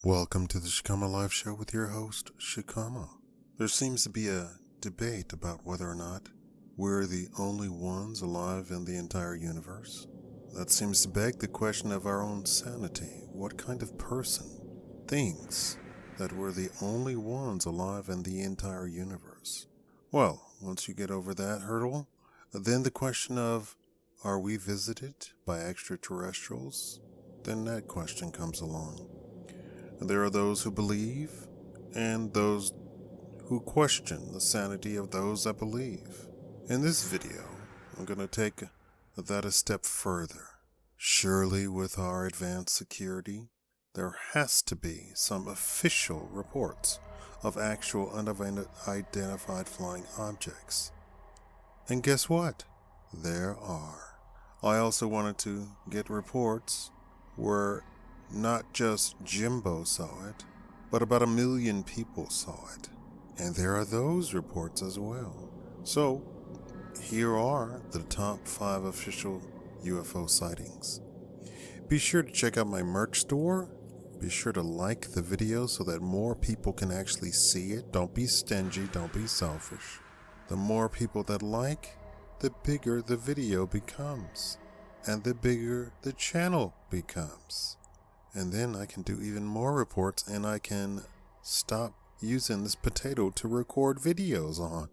Welcome to the Shakaama Live Show with your host, Shakaama. There seems to be a debate about whether or not we're the only ones alive in the entire universe. That seems to beg the question of our own sanity. What kind of person thinks that we're the only ones alive in the entire universe? Well, once you get over that hurdle, then the question of, are we visited by extraterrestrials? Then that question comes along. There are those who believe and those who question the sanity of those that believe. In this video, I'm going to take that a step further. Surely with our advanced security, there has to be some official reports of actual unidentified flying objects. And guess what? There are. I also wanted to get reports where not just Jimbo saw it, but about 1 million people saw it. And there are those reports as well. So, here are the top 5 official UFO sightings. Be sure to check out my merch store. Be sure to like the video so that more people can actually see it. Don't be stingy, don't be selfish. The more people that like, the bigger the video becomes. And the bigger the channel becomes. And then I can do even more reports and I can stop using this potato to record videos on.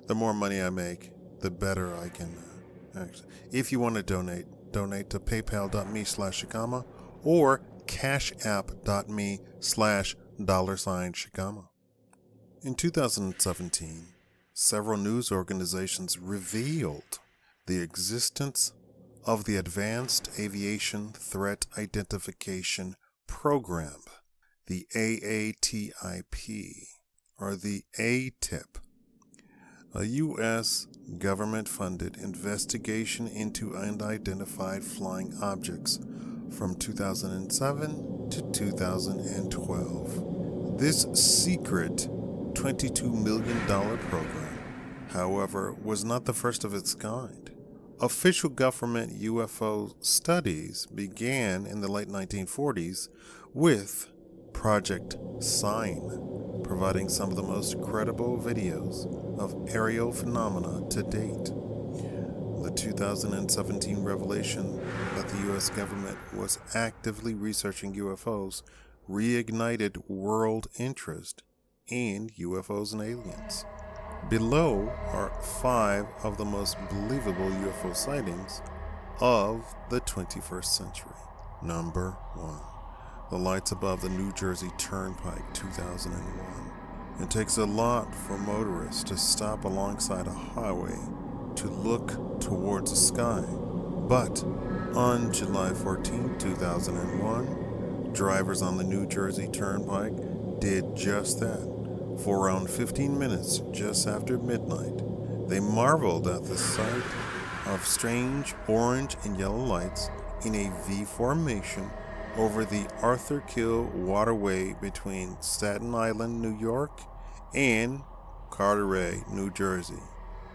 The more money I make, the better I can actually. If you want to donate to paypal.me/Shakaama or cashapp.me/$Shakaama. In 2017, several news organizations revealed the existence of the Advanced Aviation Threat Identification Program, the AATIP, or the AATIP, a U.S. government-funded investigation into unidentified flying objects from 2007 to 2012. This secret $22 million program, however, was not the first of its kind. Official government UFO studies began in the late 1940s with Project Sign, providing some of the most credible videos of aerial phenomena to date. The 2017 revelation that the U.S. government was actively researching UFOs reignited world interest in UFOs and aliens. Below are 5 of the most believable UFO sightings of the 21st century. Number 1. The lights above the New Jersey Turnpike, 2001. It takes a lot for motorists to stop alongside a highway to look towards the sky. But on July 14, 2001, drivers on the New Jersey Turnpike did just that. For around 15 minutes just after midnight, they marveled at the sight of strange orange and yellow lights in a V formation over the Arthur Kill waterway between Staten Island, New York and Carteret, New Jersey.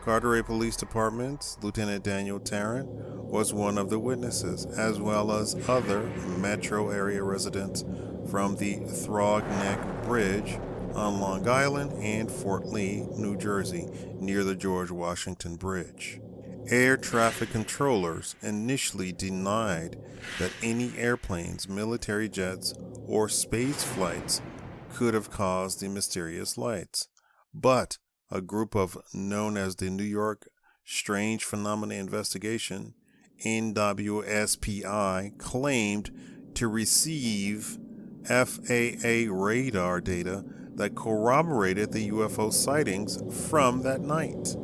Carteret Police Department's Lieutenant Daniel Tarrant was one of the witnesses, as well as other metro area residents from the Throg Neck Bridge on Long Island and Fort Lee, New Jersey, near the George Washington Bridge. Air traffic controllers initially denied that any airplanes, military jets, or space flights could have caused the mysterious lights. But a group known as the New York Strange Phenomena Investigation, NWSPI, claimed to receive FAA radar data that corroborated the UFO sightings from that night.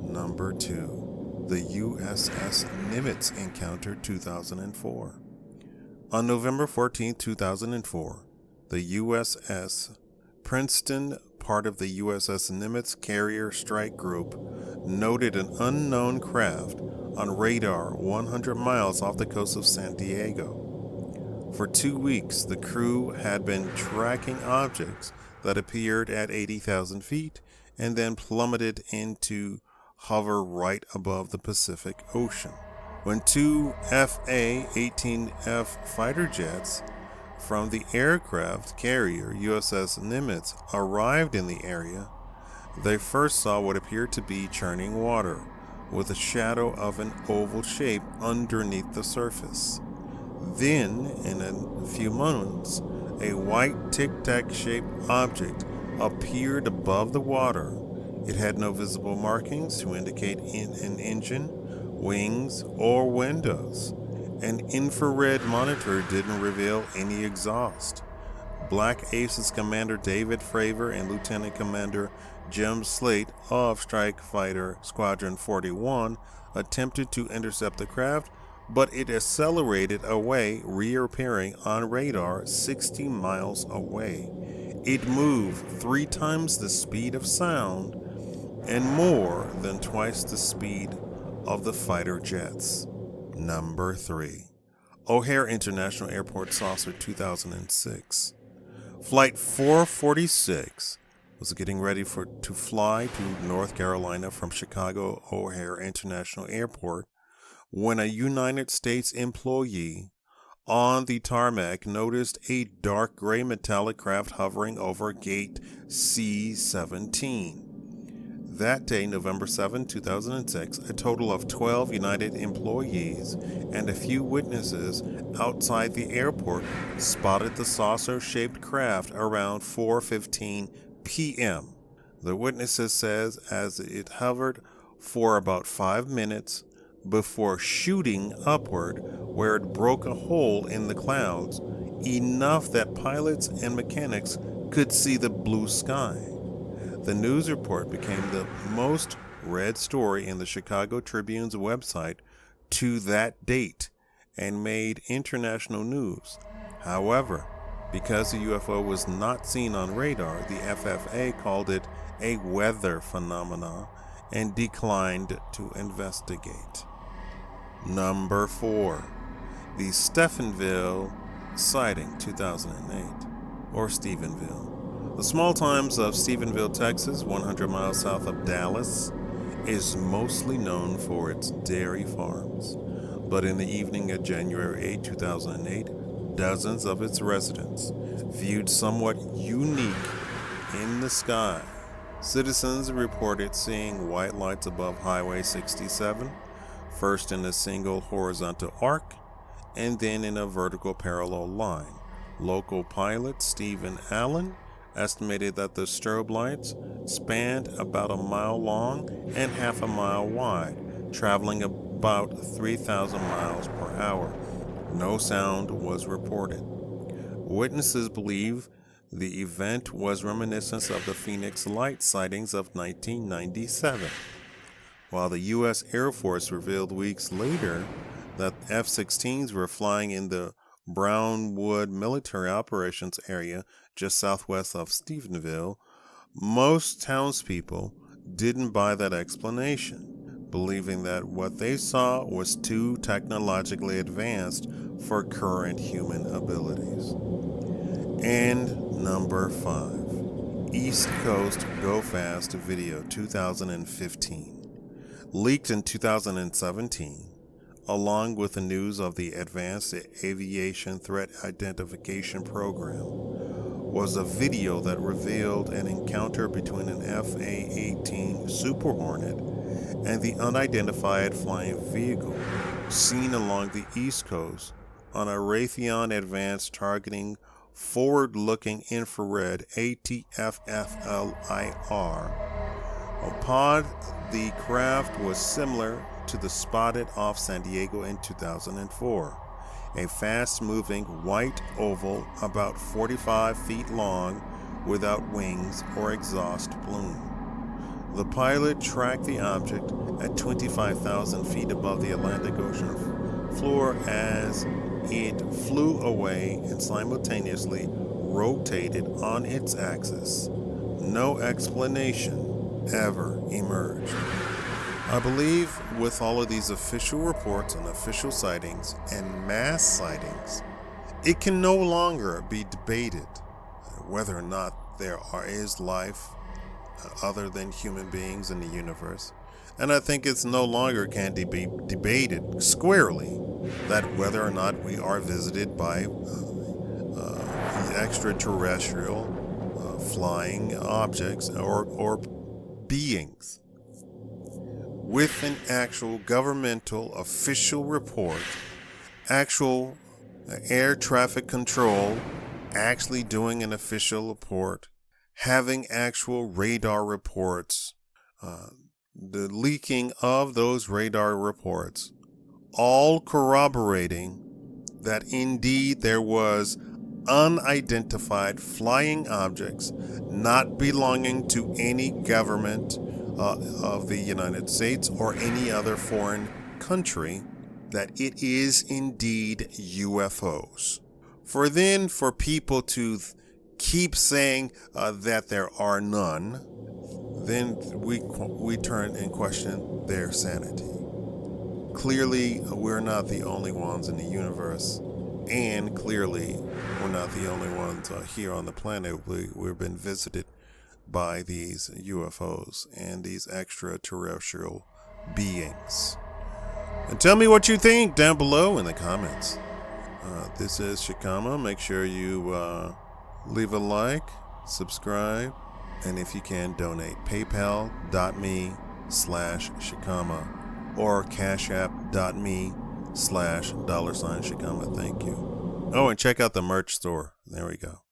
Number 2. The USS Nimitz encounter, 2004. On November 14, 2004, the USS Princeton, part of the USS Nimitz Carrier Strike Group, noted an unknown craft on radar 100 miles off the coast of San Diego. For 2 weeks, the crew had been tracking objects that appeared at 80,000 feet and then plummeted into hover right above the Pacific Ocean. When 2 FA-18F fighter jets from the aircraft carrier USS Nimitz arrived in the area, they first saw what appeared to be churning water, with a shadow of an oval shape underneath the surface. Then, in a few moments, a white tic-tac shaped object appeared above the water. It had no visible markings to indicate an engine, wings, or windows. An infrared monitor didn't reveal any exhaust. Black Aces Commander David Fravor and Lieutenant Commander Jim Slate of Strike Fighter Squadron 41 attempted to intercept the craft, but it accelerated away, reappearing on radar 60 miles away. It moved 3 times the speed of sound and more than twice the speed of the fighter jets. Number 3. OHare International Airport Saucer 2006. Flight 446 was getting ready to fly to North Carolina from Chicago OHare International Airport when a United States employee on the tarmac noticed a dark gray metallic craft hovering over gate C-17. That day, November 7, 2006, a total of 12 United employees and a few witnesses outside the airport spotted the saucer-shaped craft around 4:15 p.m. The witnesses says as it hovered for about 5 minutes before shooting upward, where it broke a hole in the clouds, enough that pilots and mechanics could see the blue sky. The news report became the most read story in the Chicago Tribune's website to that date and made international news. However, because the UFO was not seen on radar, the FFA called it a weather phenomenon and declined to investigate. Number 4. The Stephenville Sighting 2008, or Stephenville. The small towns of Stephenville, Texas, 100 miles south of Dallas, is mostly known for its dairy farms. But in the evening of January 8, 2008, dozens of its residents viewed somewhat unique in the sky. Citizens reported seeing white lights above Highway 67, first in a single horizontal arc and then in a vertical parallel line. Local pilot Stephen Allen estimated that the strobe lights spanned about a mile long and half a mile wide, traveling about 3,000 miles per hour. No sound was reported. Witnesses believe the event was reminiscent of the Phoenix Light sightings of 1997, while the U.S. Air Force revealed weeks later that F-16s were flying in the Brownwood Military Operations area just southwest of Stephenville. Most townspeople didn't buy that explanation, believing that what they saw was too technologically advanced for current human abilities. And number 5, East Coast Go Fast video 2015. Leaked in 2017, along with the news of the Advanced Aviation Threat Identification Program, was a video that revealed an encounter between an F/A-18 Super Hornet and the unidentified flying vehicle seen along the East Coast on a Raytheon Advanced Targeting Forward-Looking Infrared ATFFLIR. Upon the craft was similar to the spotted off San Diego in 2004. A fast-moving white oval about 45 feet long without wings or exhaust plume. The pilot tracked the object at 25,000 feet above the Atlantic Ocean floor as it flew away and simultaneously rotated on its axis. No explanation ever emerged. I believe with all of these official reports and official sightings and mass sightings, it can no longer be debated whether or not there is life other than human beings in the universe. And I think it's no longer can be debated squarely that whether or not we are visited by extraterrestrial flying objects or beings with an actual governmental official report, actual air traffic control actually doing an official report, having actual radar reports, the leaking of those radar reports, all corroborating that indeed there was unidentified flying objects not belonging to any government of the United States or any other foreign country, that it is indeed UFOs. For people to keep saying that there are none, then we turn and question their sanity. Clearly, we're not the only ones in the universe, and clearly, we're not the only ones here on the planet. We've been visited by these UFOs and these extraterrestrial beings. And tell me what you think down below in the comments. This is Shakaama. Make sure you leave a like, subscribe, and if you can, donate. PayPal.me/Shakaama or CashApp.me/$Shakaama. Thank you. Oh, and check out the merch store. There we go.